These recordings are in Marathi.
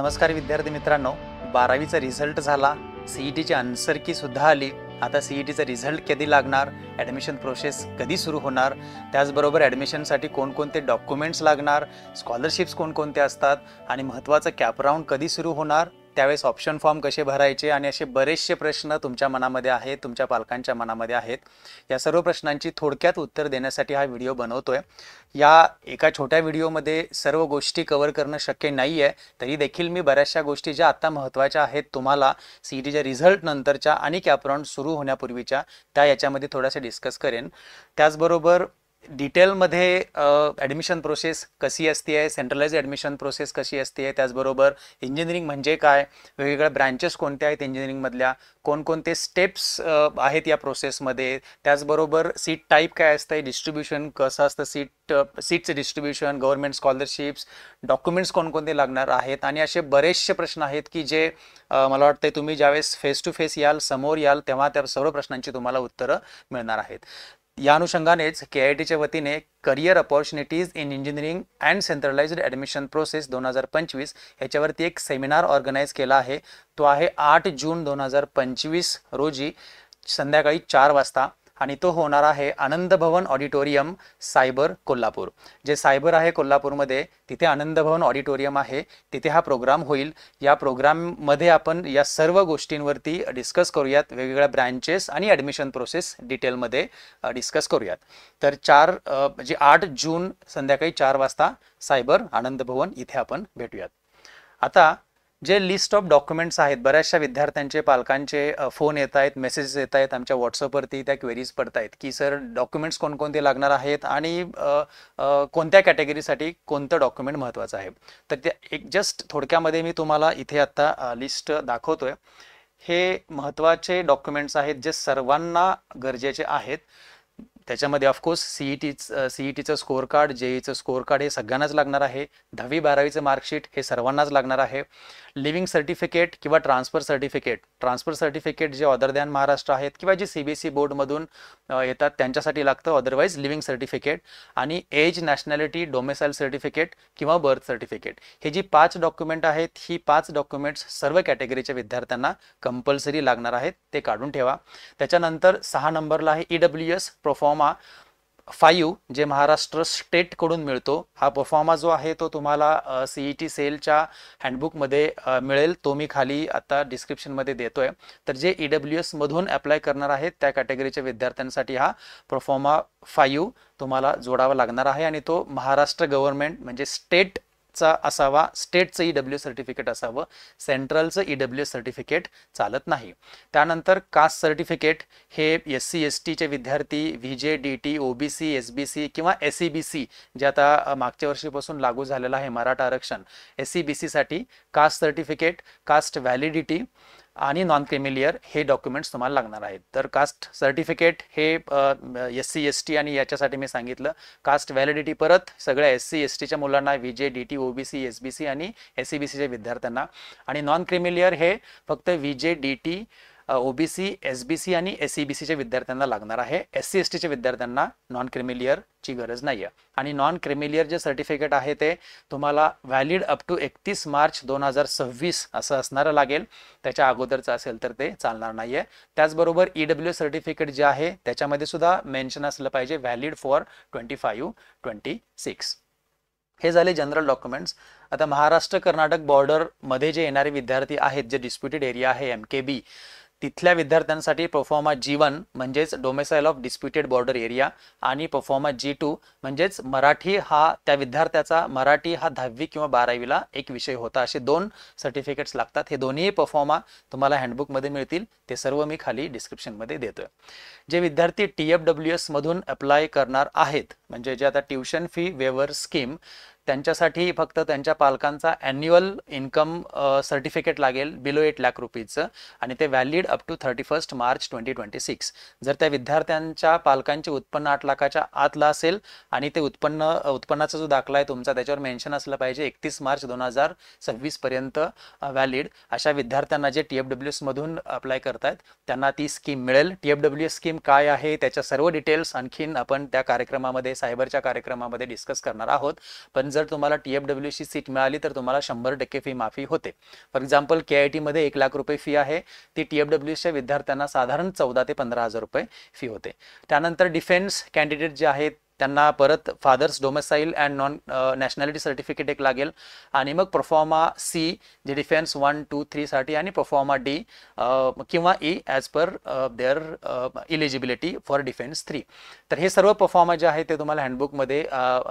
नमस्कार विद्यार्थी मित्रांनो, 12वीचा रिझल्ट झाला, सीईटीची आन्सर की सुद्धा आली. आता सीईटीचा रिझल्ट कधी लागणार, ॲडमिशन प्रोसेस कधी सुरू होणार, त्याचबरोबर ॲडमिशनसाठी कोणकोणते डॉक्युमेंट्स लागणार, स्कॉलरशिप्स कोणकोणते असतात आणि महत्त्वाचं कॅप राऊंड कधी सुरू होणार, त्यावेळेस ऑप्शन फॉर्म कसे भरायचे आणि असे बरेचसे प्रश्न तुमच्या मनामध्ये आहेत, तुमच्या पालकांच्या मनामध्ये आहेत. या सर्व प्रश्नांची थोडक्यात उत्तर देण्यासाठी हा व्हिडिओ बनवतोय. या एका छोट्या व्हिडिओमध्ये सर्व गोष्टी कव्हर करणं शक्य नाही आहे, तरी देखील मी बऱ्याचशा गोष्टी ज्या आता महत्त्वाच्या आहेत तुम्हाला सीईटीच्या रिझल्ट नंतरच्या आणि कॅप राऊंड सुरू होण्यापूर्वीच्या त्या याच्यामध्ये थोड्याशा डिस्कस करेन. त्याचबरोबर डिटेलमध्ये ॲडमिशन प्रोसेस कशी असते, सेंट्रलाइज ॲडमिशन प्रोसेस कशी असते, त्याचबरोबर इंजिनिअरिंग म्हणजे काय, वेगवेगळ्या ब्रँचेस कोणत्या आहेत इंजिनिअरिंगमधल्या, कोणकोणते स्टेप्स आहेत या प्रोसेसमध्ये, त्याचबरोबर सीट टाईप काय असतं, डिस्ट्रीब्युशन कसं असतं, सीटचं डिस्ट्रीब्युशन, गव्हर्नमेंट स्कॉलरशिप्स, डॉक्युमेंट्स कोणकोणते लागणार आहेत आणि असे बरेचसे प्रश्न आहेत की जे मला वाटतं तुम्ही ज्यावेळेस फेस टू फेस याल, समोर याल, तेव्हा त्या सर्व प्रश्नांची तुम्हाला उत्तरं मिळणार आहेत. या अनुषंगानेच KITच्या वतीने career opportunities in engineering and centralised admission process 2025 याच्यावरती एक सेमिनार ऑर्गनाईज केला आहे. तो आहे 8 जून 2025 रोजी संध्याकाळी 4 वाजता आणि तो होणार आहे आनंद भवन ऑडिटोरियम, सायबर, कोल्हापूर. जे सायबर आहे कोल्हापूरमध्ये, तिथे आनंद भवन ऑडिटोरियम आहे, तिथे हा प्रोग्राम होईल. या प्रोग्राममध्ये आपण या सर्व गोष्टींवरती डिस्कस करूयात, वेगवेगळ्या ब्रँचेस आणि ॲडमिशन प्रोसेस डिटेलमध्ये डिस्कस करूयात. तर 8 जून संध्याकाळी 4 वाजता सायबर, आनंद भवन इथे आपण भेटूयात. आता जे लिस्ट ऑफ डॉक्युमेंट्स आहेत, बऱ्याचशा विद्यार्थ्यांचे पालकांचे फोन येत आहेत, मेसेजेस येत आहेत, आमच्या व्हॉट्सअपवरती त्या क्वेरीज पडत आहेत की सर डॉक्युमेंट्स कोणकोणते लागणार आहेत आणि कोणत्या कॅटेगरीसाठी कोणतं डॉक्युमेंट महत्त्वाचं आहे. तर ते एक जस्ट थोडक्यामध्ये मी तुम्हाला इथे आता लिस्ट दाखवतोय. हे महत्त्वाचे डॉक्युमेंट्स आहेत जे सर्वांना गरजेचे आहेत. त्याच्यामध्ये ऑफकोर्स सीईटीचं स्कोअर कार्ड, जेईचं स्कोअर कार्ड हे सगळ्यांनाच लागणार आहे. 10वी 12वीचं मार्कशीट हे सर्वांनाच लागणार आहे. लिव्हिंग सर्टिफिकेट किंवा ट्रान्सफर सर्टिफिकेट जे अदर दॅन महाराष्ट्र आहेत किंवा जे CBSE बोर्डमधून येतात त्यांच्यासाठी लागतं, अदरवाईज लिव्हिंग सर्टिफिकेट. आणि एज, नॅशनॅलिटी, डोमेसाईल सर्टिफिकेट किंवा बर्थ सर्टिफिकेट हे जी 5 डॉक्युमेंट आहेत, ही 5 डॉक्युमेंट्स सर्व कॅटेगरीच्या विद्यार्थ्यांना कंपल्सरी लागणार आहेत, ते काढून ठेवा. त्याच्यानंतर 6 नंबरला आहे EWS प्रोफॉर्मा 5 जे महाराष्ट्र स्टेटकडून मिळतो. हा परफॉर्मा जो आहे तो तुम्हाला CET सेलच्या हँडबुकमध्ये मिळेल, तो मी खाली आता डिस्क्रिप्शनमध्ये देतोय. तर जे EWS मधून अप्लाय करणार आहेत त्या कॅटेगरीच्या विद्यार्थ्यांसाठी हा परफॉर्मा 5 तुम्हाला जोडावा लागणार आहे आणि तो महाराष्ट्र गव्हर्नमेंट म्हणजे स्टेटचा असावा, स्टेटचं EWS सर्टिफिकेट असावं, सेंट्रलचं EWS सर्टिफिकेट चालत नाही. त्यानंतर कास्ट सर्टिफिकेट हे SC STचे विद्यार्थी, VJ DT OBC SBC किंवा SEBC जे आता मागच्या वर्षीपासून लागू झालेलं आहे मराठा आरक्षण, SEBC साठी कास्ट सर्टिफिकेट, कास्ट व्हॅलिडिटी आणि नॉन क्रिमिलियर हे डॉक्युमेंट्स तुम्हाला लागणार आहेत. तर कास्ट सर्टिफिकेट हे SC ST आणि याच्यासाठी मी सांगितलं. कास्ट व्हॅलिडिटी परत सगळ्या SC STच्या मुलांना, VJ DT OBC SBC आणि SEBCच्या विद्यार्थ्यांना. आणि नॉन क्रिमिलियर हे फक्त VJ DT OBC SBC आणि SEBCच्या विद्यार्थ्यांना लागणार आहे. SC STच्या विद्यार्थ्यांना नॉन क्रिमिलियरची गरज नाही आहे. आणि नॉन क्रिमिलियर जे सर्टिफिकेट आहे ते तुम्हाला व्हॅलिड अप टू 31 मार्च 2026 असं असणारं लागेल. त्याच्या अगोदरचं असेल तर ते चालणार नाही आहे. त्याचबरोबर EWS सर्टिफिकेट जे आहे त्याच्यामध्ये सुद्धा मेन्शन असलं पाहिजे व्हॅलिड फॉर 25-26. हे झाले जनरल डॉक्युमेंट्स. आता महाराष्ट्र कर्नाटक बॉर्डरमध्ये जे येणारे विद्यार्थी आहेत, जे डिस्प्युटेड एरिया आहे MKB, तिथल्या विद्यार्थ्यांसाठी परफॉर्मा G1 म्हणजेच domicile of disputed border area आणि परफॉर्मा G2 म्हणजेच मराठी हा त्या विद्यार्थ्याचा मराठी हा 10वी किंवा 12वीला एक विषय होता. असे 2 सर्टिफिकेट्स लागतात. हे दोन्ही परफॉर्मा तुम्हाला हँडबुकमध्ये मिळतील, ते सर्व मी खाली डिस्क्रिप्शनमध्ये देतोय. जे विद्यार्थी TFWS मधून अप्लाय करणार आहेत, म्हणजे जे आता ट्युशन फी वेवर स्कीम, त्यांच्यासाठी फक्त त्यांच्या पालकांचा ॲन्युअल इन्कम सर्टिफिकेट लागेल बिलो 8 लाख रुपीजचं आणि ते व्हॅलिड अप टू 31 मार्च 2026. जर त्या विद्यार्थ्यांच्या पालकांचे उत्पन्न 8 लाखाच्या आतला असेल आणि ते उत्पन्नाचा जो दाखला आहे तुमचा त्याच्यावर मेन्शन असलं पाहिजे 31 मार्च 2026 पर्यंत व्हॅलिड, अशा विद्यार्थ्यांना जे TFWS मधून अप्लाय करतायत त्यांना ती स्कीम मिळेल. TFWS स्कीम काय आहे त्याच्या सर्व डिटेल्स आणखीन आपण त्या कार्यक्रमामध्ये, सायबरच्या कार्यक्रमामध्ये डिस्कस करणार आहोत. पण पण जर तुम्हाला TFWC सीट मिळाली तर तुम्हाला 100% फी माफी होते. फॉर एक्झाम्पल KIT मध्ये 1 लाख रुपये फी आहे, ती TFWCच्या विद्यार्थ्यांना साधारण 14 ते 15,000 रुपये फी होते. त्यानंतर डिफेन्स कॅन्डिडेट जे आहेत त्यांना परत father's domicile and non nationality certificate एक लागेल, आणि मग परफॉर्मा C जे डिफेन्स 1, 2, 3 साठी, आणि परफॉर्मा D किंवा E as per their eligibility for defence 3. तर हे सर्व परफॉर्मा जे आहे ते तुम्हाला हँडबुकमध्ये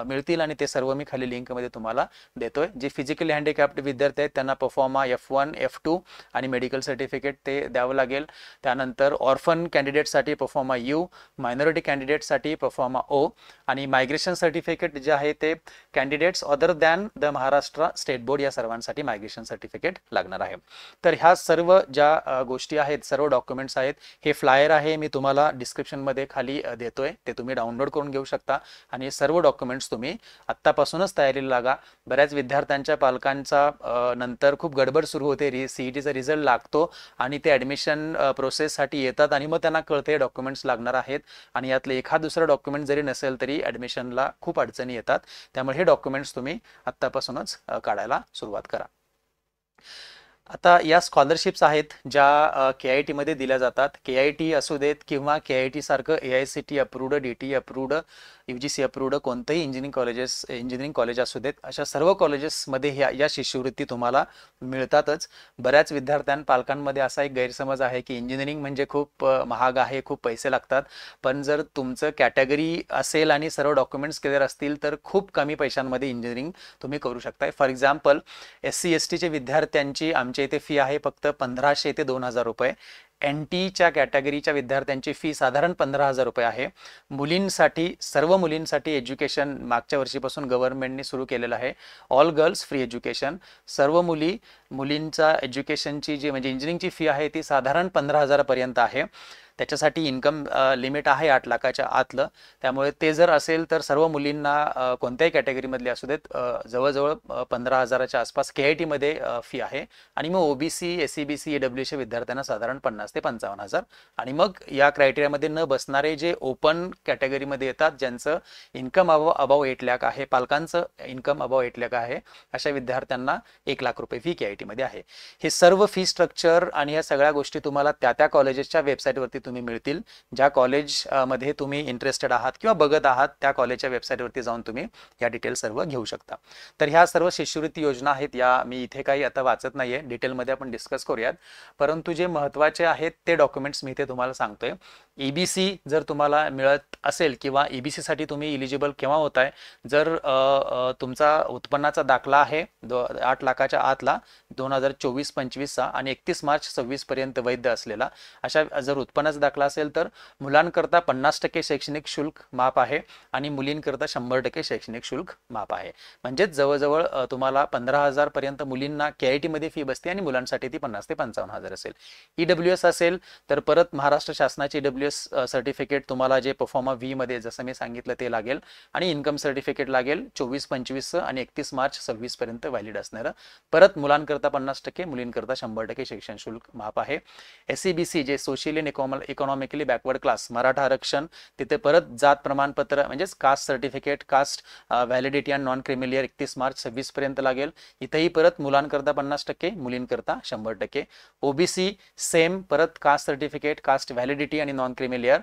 मिळतील, आणि ते सर्व मी खाली लिंकमध्ये तुम्हाला देतोय. जे फिजिकली हँडिकॅप्ड विद्यार्थी आहेत त्यांना परफॉर्मा F1, F2 आणि मेडिकल सर्टिफिकेट ते द्यावं लागेल. त्यानंतर ऑर्फन कॅन्डिडेटसाठी परफॉर्मा U, मायनॉरिटी कॅन्डिडेटसाठी परफॉर्मा O, आणि मायग्रेशन सर्टिफिकेट जे आहे ते candidates other than the Maharashtra state board या सर्वांसाठी मायग्रेशन सर्टिफिकेट लागणार आहे. तर ह्या सर्व ज्या गोष्टी आहेत, सर्व डॉक्युमेंट्स आहेत, हे फ्लायर आहे मी तुम्हाला डिस्क्रिप्शनमध्ये खाली देतोय, ते तुम्ही डाउनलोड करून घेऊ शकता. आणि सर्व डॉक्युमेंट्स तुम्ही आत्तापासूनच तयारीला लागा. बऱ्याच विद्यार्थ्यांच्या पालकांचा नंतर खूप गडबड सुरू होते, CETचा रिझल्ट लागतो आणि ते ॲडमिशन प्रोसेससाठी येतात आणि मग त्यांना कळते डॉक्युमेंट्स लागणार आहेत, आणि यातले एखाद दुसरं डॉक्युमेंट जरी नसेल तरी ॲडमिशनला खूप अडचणी येतात. त्यामुळे हे डॉक्युमेंट्स तुम्ही आत्तापासूनच काढायला सुरुवात करा. आता या स्कॉलरशिप्स आहेत ज्या KIT मध्ये दिल्या जातात. KIT असू देत किंवा KIT सारखं AICTE approved, DT approved, UGC approved कोणतंही इंजिनिअरिंग कॉलेज असू देत, अशा सर्व कॉलेजेसमध्ये या शिष्यवृत्ती तुम्हाला मिळतातच. बऱ्याच पालकांमध्ये असा एक गैरसमज आहे की इंजिनिअरिंग म्हणजे खूप महाग आहे, खूप पैसे लागतात. पण जर तुमचं कॅटेगरी असेल आणि सर्व डॉक्युमेंट्स क्लिअर असतील तर खूप कमी पैशांमध्ये इंजिनिअरिंग तुम्ही करू शकताय. फॉर एक्झाम्पल SC STचे विद्यार्थ्यांची आमच्या इथे फी आहे फक्त 1500 ते 2000 रुपये. NTच्या कॅटेगरीच्या विद्यार्थ्यांची फी साधारण 15,000 रुपये आहे. मुलींसाठी, सर्व मुलींसाठी एज्युकेशन मागच्या वर्षीपासून गव्हर्नमेंटने सुरू केलेलं आहे, ऑल गर्ल्स फ्री एज्युकेशन. सर्व मुलींचा एज्युकेशनची जी म्हणजे इंजिनिअरिंगची फी आहे ती साधारण 15,000 पर्यंत आहे. त्याच्यासाठी इन्कम लिमिट आहे 8 लाखाच्या आतलं. त्यामुळे ते जर असेल तर सर्व मुलींना कोणत्याही कॅटेगरीमधले असू देत जवळजवळ 15,000च्या आसपास KIT मध्ये फी आहे. आणि मग OBC, SC BC EWC विद्यार्थ्यांना साधारण 50 ते 55,000. आणि मग या क्रायटेरियामध्ये न बसणारे जे ओपन कॅटेगरीमध्ये येतात, ज्यांचं इन्कम अबाव 8 लाख आहे, पालकांचं इन्कम अबाव 8 लाख आहे, अशा विद्यार्थ्यांना 1 लाख रुपये फी KIT मध्ये आहे. हे सर्व फी स्ट्रक्चर आणि या सगळ्या गोष्टी तुम्हाला त्या कॉलेजेसच्या वेबसाईटवरती तुम्ही मिळतील. ज्या कॉलेजमध्ये तुम्ही इंटरेस्टेड आहात किंवा बघत आहात त्या कॉलेजच्या वेबसाईटवरती जाऊन तुम्ही या डिटेल्स सर्व घेऊ शकता. तर ह्या सर्व शिष्यवृत्ती योजना आहेत, या मी इथे काही आता वाचत नाहीये, डिटेलमध्ये आपण डिस्कस करूयात. परंतु जे महत्त्वाचे आहेत ते डॉक्युमेंट्स मी इथे तुम्हाला सांगतोय. EBC जर तुम्हाला मिळत असेल किंवा EBC साठी तुम्ही इलिजिबल केव्हा होताय, जर तुमचा उत्पन्नाचा दाखला आहे 8 लाखाच्या आतला 2024-25चा आणि 31 मार्च 26 पर्यंत वैध असलेला, अशा जर उत्पन्नाचा दाखला असेल तर मुलांकरता 50% शैक्षणिक शुल्क माफ आहे आणि मुलींकरता 100% शैक्षणिक शुल्क माफ आहे. म्हणजेच जवळजवळ तुम्हाला 15,000 पर्यंत मुलींना KIT मध्ये फी बसते आणि मुलांसाठी ती 50 ते 55,000 असेल. EWS असेल तर परत महाराष्ट्र शासनाचे EWS सर्टिफिकेट तुम्हाला जे परफॉर्मा V मध्ये जसं मी सांगितलं ते लागेल, आणि इन्कम सर्टिफिकेट लागेल 24-25 आणि 31 मार्च 26 पर्यंत व्हॅलिड असणारं. परत मुलांकरता 50%, मुलींकरता 100% शिक्षण शुल्क माफ आहे. SC BC जे socially economically backward class, Maratha आरक्षण, तिथे परत जात प्रमाणपत्र म्हणजेच caste certificate, caste validity and non creamy layer 31 March 26 पर्यंत लागेल. इथेही परत मुलांकरता 50%, मुलींकरता 100%. OBC सेम, परत कास्ट सर्टिफिकेट, कास्ट व्हॅलिडिटी आणि नॉन क्रिमिलियर,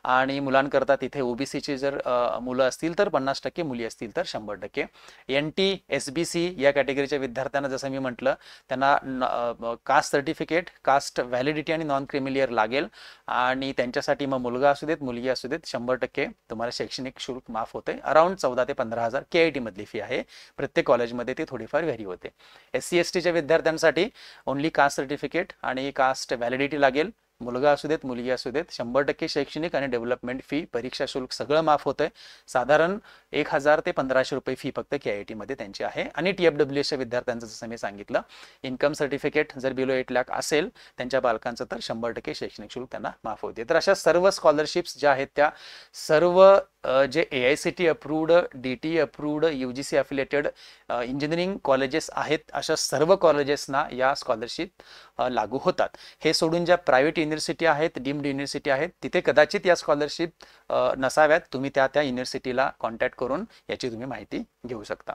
आणि मुलांकरता तिथे OBCची जर मुलं असतील तर 50%, मुली असतील तर 100%. NT SBC या कॅटेगरीच्या विद्यार्थ्यांना जसं मी म्हटलं त्यांना कास्ट सर्टिफिकेट, कास्ट व्हॅलिडिटी आणि नॉन क्रिमिलियर लागेल, आणि त्यांच्यासाठी मग मुलगा असू देत मुलगी असू देत 100% तुम्हाला शैक्षणिक शुल्क माफ होते. अराउंड 14 ते 15,000 KIT मधली फी आहे. प्रत्येक कॉलेजमध्ये ती थोडीफार व्हेरी होते. SC STच्या विद्यार्थ्यांसाठी ओनली कास्ट सर्टिफिकेट आणि कास्ट व्हॅलिडिटी लागेल. मुलगा असू देत मुलगी असू देत 100% शैक्षणिक आणि डेव्हलपमेंट फी, परीक्षा शुल्क सगळं माफ होतंय. साधारण 1000 ते 1500 रुपये फी फक्त KIT मध्ये त्यांची आहे. आणि TFWSच्या विद्यार्थ्यांचं जसं मी सांगितलं, इन्कम सर्टिफिकेट जर बिलो 8 लाख असेल त्यांच्या पालकांचं तर 100% शैक्षणिक शुल्क त्यांना माफ होते. तर अशा सर्व स्कॉलरशिप्स ज्या आहेत त्या सर्व जे AICTE approved, DT approved, UGC affiliated engineering colleges आहेत, अशा सर्व कॉलेजेसना या स्कॉलरशिप लागू होतात. हे सोडून ज्या प्रायव्हेट युनिव्हर्सिटी आहेत, डीम्ड युनिव्हर्सिटी आहेत, तिथे कदाचित या स्कॉलरशिप नसाव्यात. तुम्ही त्या युनिव्हर्सिटीला कॉन्टॅक्ट करून याची तुम्ही माहिती घेऊ शकता.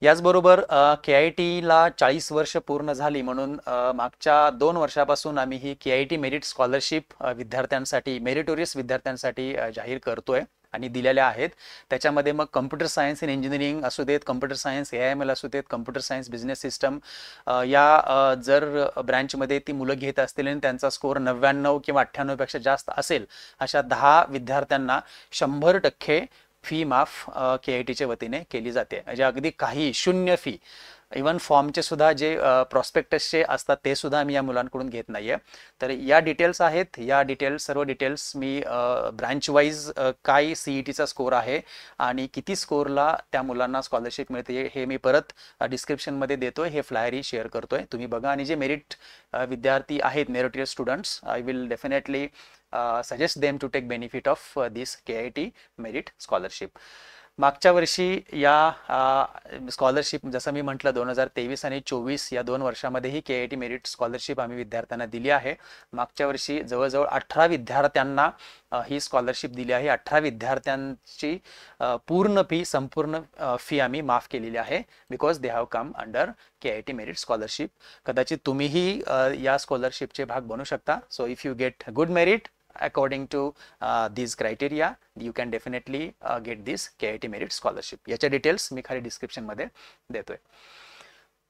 याचबरोबर KITला 40 वर्ष पूर्ण झाली म्हणून मागच्या 2 वर्षापासून आम्ही ही KIT मेरिट स्कॉलरशिप विद्यार्थ्यांसाठी, मेरिटोरियस विद्यार्थ्यांसाठी जाहीर करतोय आणि दिलेल्या आहेत. त्याच्यामध्ये मग कम्प्युटर सायन्स इन इंजिनिअरिंग असू देत, कम्प्युटर सायन्स AIML असू देत, कम्प्युटर सायन्स बिझनेस सिस्टम, या जर ब्रँचमध्ये ती मुलं घेत असतील आणि त्यांचा स्कोअर 99 किंवा 98 पेक्षा जास्त असेल, अशा 10 विद्यार्थ्यांना 100% फी माफ KITच्या वतीने केली जाते. म्हणजे अगदी काही शून्य फी, इवन फॉर्मचे सुद्धा जे प्रॉस्पेक्टसचे असतात ते सुद्धा आम्ही या मुलांकडून घेत नाहीये. तर या डिटेल्स आहेत, या सर्व डिटेल्स मी ब्रँच वाईज काय CETचा स्कोअर आहे आणि किती स्कोअरला त्या मुलांना स्कॉलरशिप मिळते हे मी परत डिस्क्रिप्शनमध्ये देतोय. हे फ्लायरही शेअर करतोय, तुम्ही बघा. आणि जे मेरिट विद्यार्थी आहेत, meritorious students, I will definitely suggest them to take benefit of this KIT merit scholarship. मागच्या वर्षी या स्कॉलरशिप, जसं मी म्हटलं, 2023 आणि 24 या 2 वर्षामध्येही KIT मेरिट स्कॉलरशिप आम्ही विद्यार्थ्यांना दिली आहे. मागच्या वर्षी जवळजवळ 18 विद्यार्थ्यांना ही स्कॉलरशिप दिली आहे. 18 विद्यार्थ्यांची पूर्ण फी, संपूर्ण फी आम्ही माफ केलेली आहे, because they have come under KIT merit scholarship. कदाचित तुम्हीही या स्कॉलरशिपचे भाग बनू शकता. So if you get good merit according to these criteria, you can definitely get this KIT merit scholarship. याच्या डिटेल्स मी खाली डिस्क्रिप्शन मध्ये देतोय.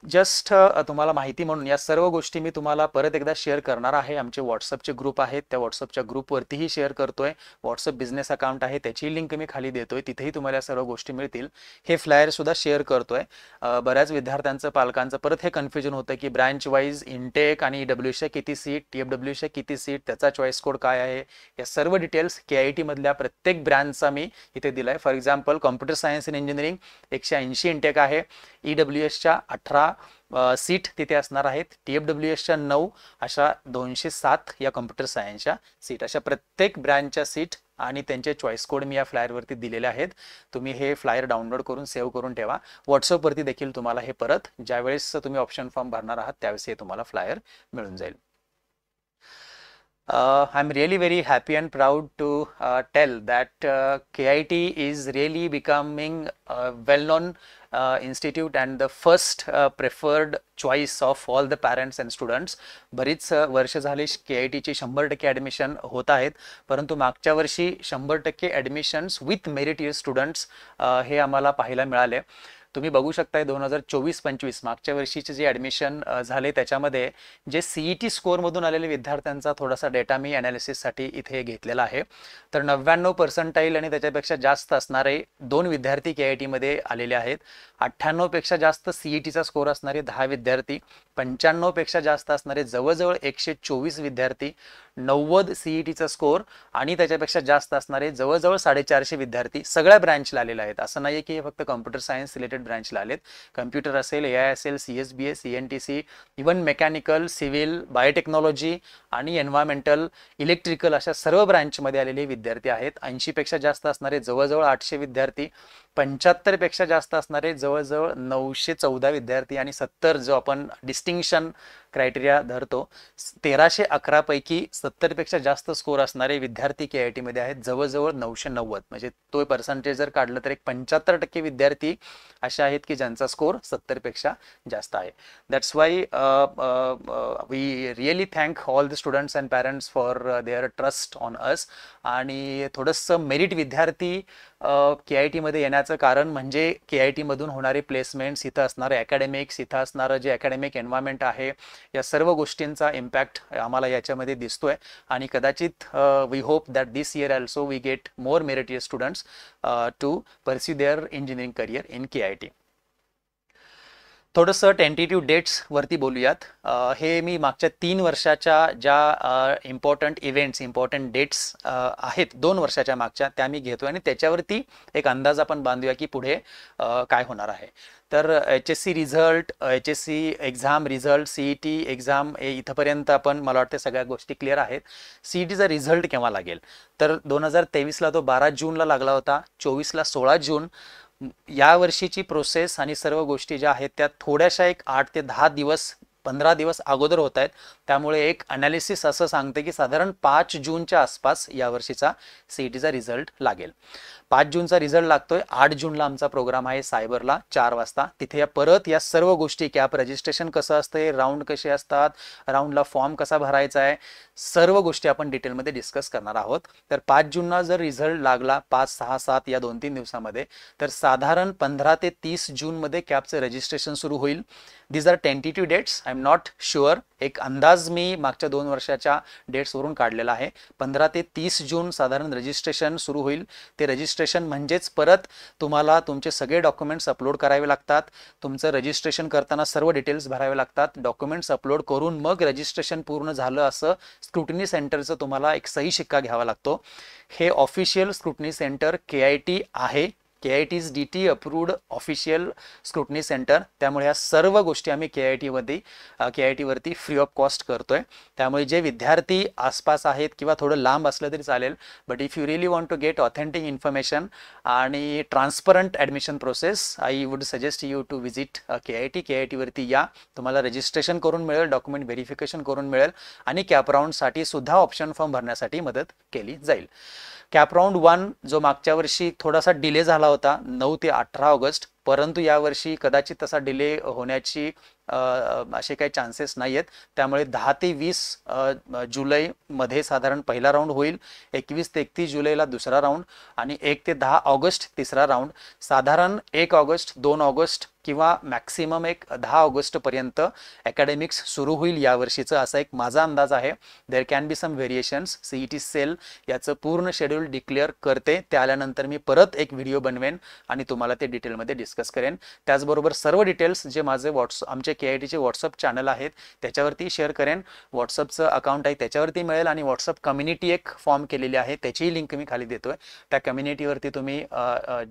जस्ट तुम्हाला माहिती म्हणून या सर्व गोष्टी मी तुम्हाला परत एकदा शेअर करणार आहे. आमचे व्हॉट्सअपचे ग्रुप आहेत, त्या व्हॉट्सअपच्या ग्रुपवरतीही शेअर करतोय. व्हॉट्सअप बिझनेस अकाउंट आहे, त्याची लिंक मी खाली देतोय, तिथेही तुम्हाला सर्व गोष्टी मिळतील. हे फ्लायर सुद्धा शेअर करतोय. बऱ्याच विद्यार्थ्यांचं, पालकांचं परत हे कन्फ्युजन होतं की ब्रँच वाईज इनटेक आणि EWCच्या किती सीट, TFWCच्या किती सीट, त्याचा चॉईस कोड काय आहे, या सर्व डिटेल्स KIT मधल्या प्रत्येक ब्रँचचा मी इथे दिलाय. For example, computer science in engineering 180 intake आहे, EWSच्या 18 सीट तिथे असणार आहेत, TFWSच्या 9, अशा 207 या कम्प्युटर सायन्सच्या सीट. अशा प्रत्येक ब्रँचच्या सीट आणि त्यांचे चॉईस कोड मी या फ्लायरवरती दिलेले आहेत. तुम्ही हे फ्लायर डाउनलोड करून सेव्ह करून ठेवा. व्हॉट्सअपवरती देखील तुम्हाला हे परत ज्यावेळेस तुम्ही ऑप्शन फॉर्म भरणार आहात त्यावेळेस हे तुम्हाला फ्लायर मिळून जाईल. I'm really very happy and proud to tell that KIT is really becoming a well-known institute and the first preferred choice of all the parents and students. बरीच वर्ष झाली KITची 100% ॲडमिशन होत आहेत, परंतु मागच्या वर्षी 100% ॲडमिशन्स विथ मेरिटियस स्टुडंट्स हे आम्हाला पाहायला मिळाले. तुम्ही बघू शकताय 2024-25 मागच्या वर्षीचे जे ॲडमिशन झाले त्याच्यामध्ये जे CET स्कोअरमधून आलेले विद्यार्थ्यांचा थोडासा डेटा मी ॲनालिसिससाठी इथे घेतलेला आहे. तर 99 पर्सेंटाईल आणि त्याच्यापेक्षा जास्त असणारे 2 विद्यार्थी KIT मध्ये आलेले आहेत. 98 पेक्षा जास्त CETचा स्कोअर असणारे 10 विद्यार्थी, 95 पेक्षा जास्त असणारे जवळजवळ 124 विद्यार्थी, 90 CETचा स्कोअर आणि त्याच्यापेक्षा जास्त असणारे जवळजवळ 450 विद्यार्थी सगळ्या ब्रँचला आलेले आहेत. असं नाही की हे फक्त कम्प्युटर सायन्स रिलेटेड ब्रँचला आलेत. कम्प्युटर असेल, AI असेल, CSBA, CNTC, even mechanical, civil, biotechnology आणि एन्व्हायरमेंटल, इलेक्ट्रिकल अशा सर्व ब्रँचमध्ये आलेले विद्यार्थी आहेत. 80 पेक्षा जास्त असणारे जवळजवळ 800 विद्यार्थी, 75 पेक्षा जास्त असणारे जवळजवळ 914 विद्यार्थी आणि 70 जो आपण डिस्टिंक्शन क्रायटेरिया धरतो 1311 पैकी 70 पेक्षा जास्त स्कोर असणारे विद्यार्थी KIT मध्ये आहेत, जवळजवळ 990. म्हणजे तो पर्सेंटेज जर काढलं तर एक 75% विद्यार्थी असे आहेत की ज्यांचा स्कोर 70 पेक्षा जास्त आहे. That's why we really thank all the students and parents for their trust on us. आणि थोडंसं मेरिट विद्यार्थी KIT मध्ये येण्याचं कारण म्हणजे KIT मधून होणारे प्लेसमेंट्स, इथं असणारे अकॅडमिक्स, इथं असणारं जे अकॅडमिक एन्व्हायरमेंट आहे, या सर्व गोष्टींचा इम्पॅक्ट आम्हाला याच्यामध्ये दिसतोय. आणि कदाचित we hope that this year also we get more meritorious students to pursue their engineering career in KIT. थोडंसं टेंटेटिव्ह डेट्स वरती बोलूयात. हे मी मागच्या 3 वर्षाच्या ज्या इम्पॉर्टंट इव्हेंट्स, इम्पॉर्टंट डेट्स आहेत 2 वर्षाच्या मागच्या, त्या मी घेतोय आणि त्याच्यावरती एक अंदाज आपण बांधूया की पुढे काय होणार आहे. तर HSC result, HSC exam result, CET exam इथंपर्यंत आपण, मला वाटतं सगळ्या गोष्टी क्लिअर आहेत. CETचा रिझल्ट केव्हा लागेल तर 2023ला तो 12 जूनला लागला होता, 24ला 16 जून. या वर्षीची प्रोसेस आणि सर्व गोष्टी ज्या आहेत त्या थोड्याशा एक 8 ते 10 दिवस, 15 दिवस अगोदर होत आहेत. त्यामुळे एक अनालिसिस असं सांगते की साधारण 5 जूनच्या आसपास या वर्षीचा CETचा रिझल्ट लागेल. 5 जूनचा रिझल्ट लागतोय. 8 जूनला आमचा प्रोग्राम आहे सायबरला 4 वाजता. तिथे परत या सर्व गोष्टी, कॅप रजिस्ट्रेशन कसं असते, राऊंड कसे असतात, राऊंडला फॉर्म कसा भरायचा आहे, सर्व गोष्टी आपण डिटेलमध्ये डिस्कस करणार आहोत. तर 5 जूनला जर रिझल्ट लागला 5, 6, 7 या 2-3 दिवसामध्ये, तर साधारण 15 ते 30 जूनमध्ये कॅपचं रजिस्ट्रेशन सुरू होईल. These are tentative dates, I am not sure. एक अंदाज मी मागच्या 2 वर्षाच्या डेट्सवरून काढलेला आहे. 15 ते 30 जून साधारण रजिस्ट्रेशन सुरू होईल. ते रजिस्ट्रेशन म्हणजेच परत तुम्हाला तुमचे सगळे डॉक्युमेंट्स अपलोड करावे लागतात. तुमचं रजिस्ट्रेशन करताना सर्व डिटेल्स भरावे लागतात. डॉक्युमेंट्स अपलोड करून मग रजिस्ट्रेशन पूर्ण झालं असं स्क्रुटनी सेंटरचं तुम्हाला एक सही शिक्का घ्यावा लागतो. हे ऑफिशियल स्क्रुटनी सेंटर KIT आहे. KIT is DT approved official scrutiny centre. त्यामुळे या सर्व गोष्टी आम्ही KIT वरती फ्री ऑफ कॉस्ट करतोय. त्यामुळे जे विद्यार्थी आसपास आहेत किंवा थोडं लांब असलं तरी चालेल, but if you really want to get authentic information आणि transparent admission process, I would suggest you to visit KIT वरती या. तुम्हाला रजिस्ट्रेशन करून मिळेल, डॉक्युमेंट व्हेरिफिकेशन करून मिळेल आणि कॅप राऊंडसाठी सुद्धा ऑप्शन फॉर्म भरण्यासाठी मदत केली जाईल. कॅप राऊंड 1 जो मागच्या वर्षी थोडासा डिले झाला होता 9 ते 18 ऑगस्ट, परंतु यावर्षी कदाचित तसा डिले होण्याची असे काही चान्सेस नाही आहेत. त्यामुळे 10 ते 20 जुलैमध्ये साधारण पहिला राऊंड होईल. 21 ते 31 जुलैला दुसरा राऊंड आणि 1 ते 10 ऑगस्ट तिसरा राऊंड. साधारण 1 ऑगस्ट 2 ऑगस्ट किंवा मॅक्सिमम एक 10 ऑगस्टपर्यंत अकॅडमिक्स सुरू होईल यावर्षीचं, असा एक माझा अंदाज आहे. There can be some variations. CET cell याचं पूर्ण शेड्यूल डिक्लेअर करते. त्या आल्यानंतर मी परत एक व्हिडिओ बनवेन आणि तुम्हाला ते डिटेलमध्ये डिस्कस करेन. त्याचबरोबर सर्व डिटेल्स जे माझे आमचे KITचे व्हॉट्सअप चॅनल आहेत त्याच्यावरती शेअर करेन. व्हॉट्सअपचं अकाउंट आहे त्याच्यावरती मिळेल आणि व्हॉट्सअप कम्युनिटी एक फॉर्म केलेली आहे त्याचीही लिंक मी खाली देतोय. त्या कम्युनिटीवरती तुम्ही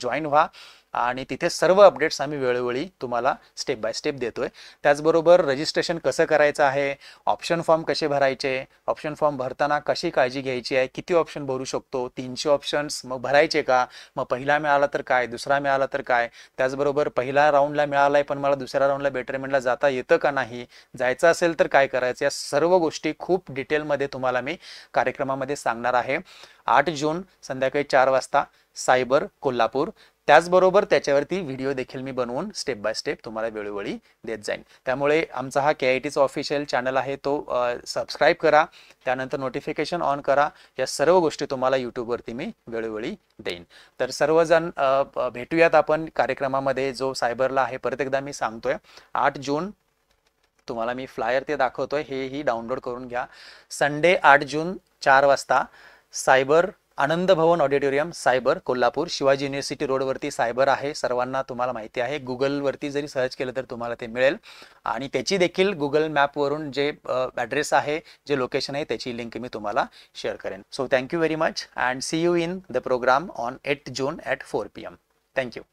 जॉईन व्हा आणि तिथे सर्व अपडेट्स आम्ही वेळोवेळी तुम्हाला स्टेप बाय स्टेप देतोय. त्याचबरोबर रजिस्ट्रेशन कसं करायचं आहे, ऑप्शन फॉर्म कसे भरायचे, ऑप्शन फॉर्म भरताना कशी काळजी घ्यायची आहे, किती ऑप्शन भरू शकतो, 300 ऑप्शन्स, मग भरायचे का, मग पहिला मिळाला तर काय, दुसरा मिळाला तर काय, त्याचबरोबर पहिल्या राऊंडला मिळालाय पण मला दुसऱ्या राऊंडला बेटरमेंटला जाता येतं का नाही, जायचं असेल तर काय करायचं, या सर्व गोष्टी खूप डिटेलमध्ये तुम्हाला मी कार्यक्रमामध्ये सांगणार आहे. 8 जून संध्याकाळी 4 वाजता सायबर कोल्हापूर. त्याचबरोबर त्याच्यावरती व्हिडिओ देखील मी बनवून स्टेप बाय स्टेप तुम्हाला वेळोवेळी देत जाईन. त्यामुळे आमचा हा KITचा ऑफिशियल चॅनल आहे तो सबस्क्राईब करा, त्यानंतर नोटिफिकेशन ऑन करा. या सर्व गोष्टी तुम्हाला यूट्यूबवरती मी वेळोवेळी देईन. तर सर्वजण भेटूयात आपण कार्यक्रमामध्ये जो सायबरला आहे. परत एकदा मी सांगतोय 8 जून तुम्हाला मी फ्लायर ते दाखवतोय, हेही डाउनलोड करून घ्या. संडे 8 जून 4 वाजता Cyber Anand Bhavan auditorium Cyber Kolhapur. Shivaji university रोडवरती सायबर आहे, सर्वांना तुम्हाला माहिती आहे. गुगलवरती जरी सर्च केलं तर तुम्हाला ते मिळेल आणि त्याची देखील गुगल मॅपवरून जे ॲड्रेस आहे, जे लोकेशन आहे त्याची लिंक मी तुम्हाला शेअर करेन. So thank you very much and see you in the program on 8 June at 4 PM. Thank you.